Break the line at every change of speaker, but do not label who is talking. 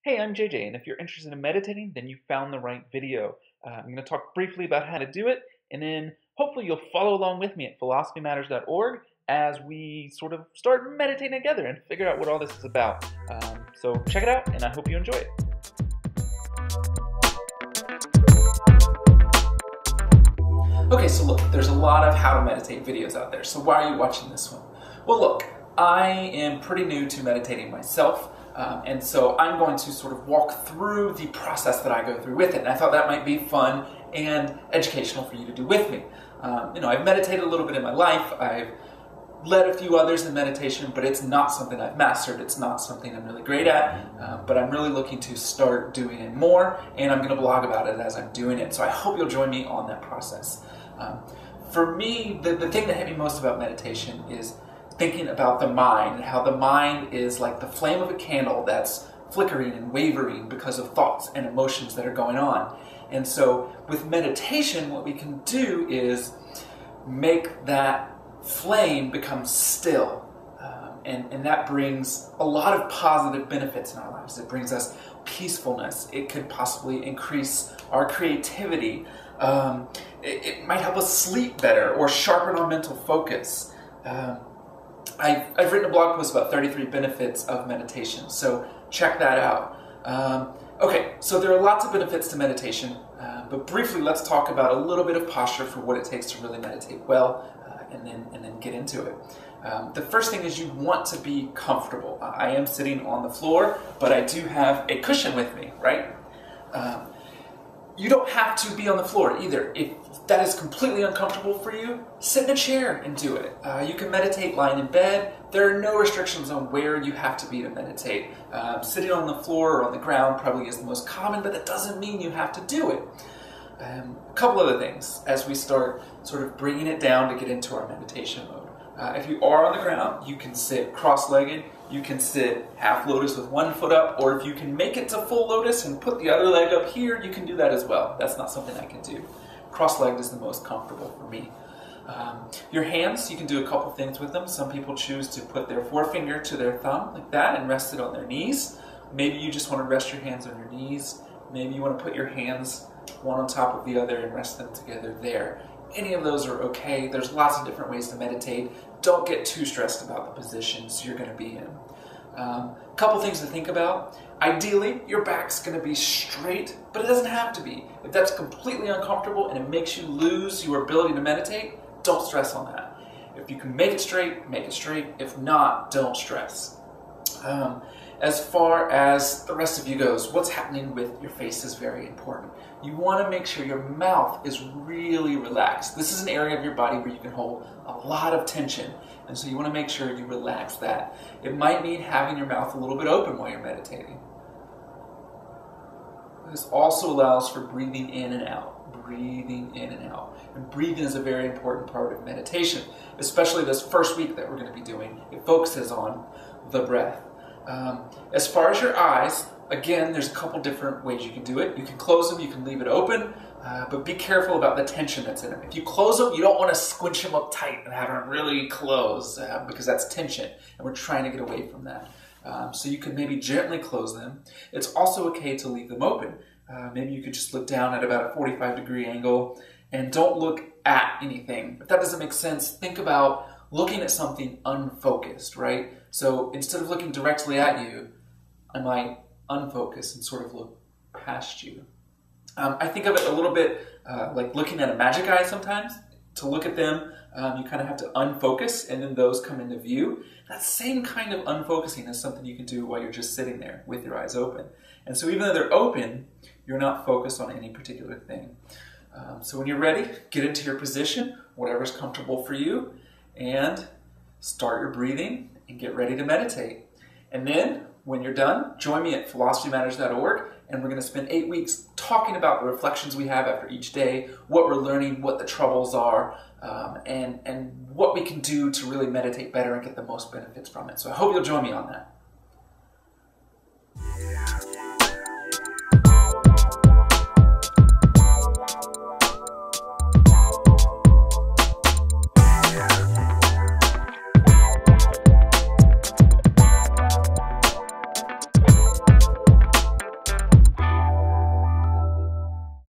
Hey, I'm JJ, and if you're interested in meditating, then you found the right video. I'm going to talk briefly about how to do it, and then hopefully you'll follow along with me at philosophymatters.org as we sort of start meditating together and figure out what all this is about. So check it out, and I hope you enjoy it. Okay, so look, there's a lot of how to meditate videos out there, so why are you watching this one? Well, look, I am pretty new to meditating myself. And so I'm going to sort of walk through the process that I go through with it. And I thought that might be fun and educational for you to do with me. I've meditated a little bit in my life. I've led a few others in meditation, but it's not something I've mastered. It's not something I'm really great at, but I'm really looking to start doing it more, and I'm going to blog about it as I'm doing it. So I hope you'll join me on that process. For me, the thing that hit me most about meditation is thinking about the mind and how the mind is like the flame of a candle that's flickering and wavering because of thoughts and emotions that are going on. And so with meditation, what we can do is make that flame become still. And that brings a lot of positive benefits in our lives. It brings us peacefulness. It could possibly increase our creativity. It might help us sleep better or sharpen our mental focus. I've written a blog post about 33 benefits of meditation, so check that out. Okay, so there are lots of benefits to meditation, but briefly let's talk about a little bit of posture for what it takes to really meditate well, and then get into it. The first thing is you want to be comfortable. I am sitting on the floor, but I do have a cushion with me, right? You don't have to be on the floor either. If that is completely uncomfortable for you, sit in a chair and do it. You can meditate lying in bed. There are no restrictions on where you have to be to meditate. Sitting on the floor or on the ground probably is the most common, but that doesn't mean you have to do it. A couple other things as we start sort of bringing it down to get into our meditation mode. If you are on the ground, you can sit cross-legged. You can sit half lotus with one foot up, or if you can make it to full lotus and put the other leg up here, you can do that as well. That's not something I can do. Cross-legged is the most comfortable for me. Your hands, you can do a couple things with them. Some people choose to put their forefinger to their thumb like that and rest it on their knees. Maybe you just want to rest your hands on your knees. Maybe you want to put your hands one on top of the other and rest them together there. Any of those are okay. There's lots of different ways to meditate. Don't get too stressed about the positions you're going to be in. A couple things to think about. Ideally, your back's going to be straight, but it doesn't have to be. If that's completely uncomfortable and it makes you lose your ability to meditate, don't stress on that. If you can make it straight, make it straight. If not, don't stress. As far as the rest of you goes, what's happening with your face is very important. You want to make sure your mouth is really relaxed. This is an area of your body where you can hold a lot of tension, and so you want to make sure you relax that. It might mean having your mouth a little bit open while you're meditating. This also allows for breathing in and out. Breathing in and out. And breathing is a very important part of meditation, especially this first week that we're going to be doing. It focuses on the breath. As far as your eyes, again, there's a couple different ways you can do it. You can close them, you can leave it open, but be careful about the tension that's in them. If you close them, you don't want to squinch them up tight and have them really close because that's tension, and we're trying to get away from that. So you can maybe gently close them. It's also okay to leave them open. Maybe you could just look down at about a 45-degree angle and don't look at anything. If that doesn't make sense, think about looking at something unfocused, right? So instead of looking directly at you, I might unfocus and sort of look past you. I think of it a little bit like looking at a magic eye sometimes. To look at them, you kind of have to unfocus, and then those come into view. That same kind of unfocusing is something you can do while you're just sitting there with your eyes open. And so even though they're open, you're not focused on any particular thing. So when you're ready, get into your position, whatever's comfortable for you, and start your breathing and get ready to meditate. And then, when you're done, join me at philosophymatters.org, and we're going to spend 8 weeks talking about the reflections we have after each day, what we're learning, what the troubles are, and what we can do to really meditate better and get the most benefits from it. So I hope you'll join me on that.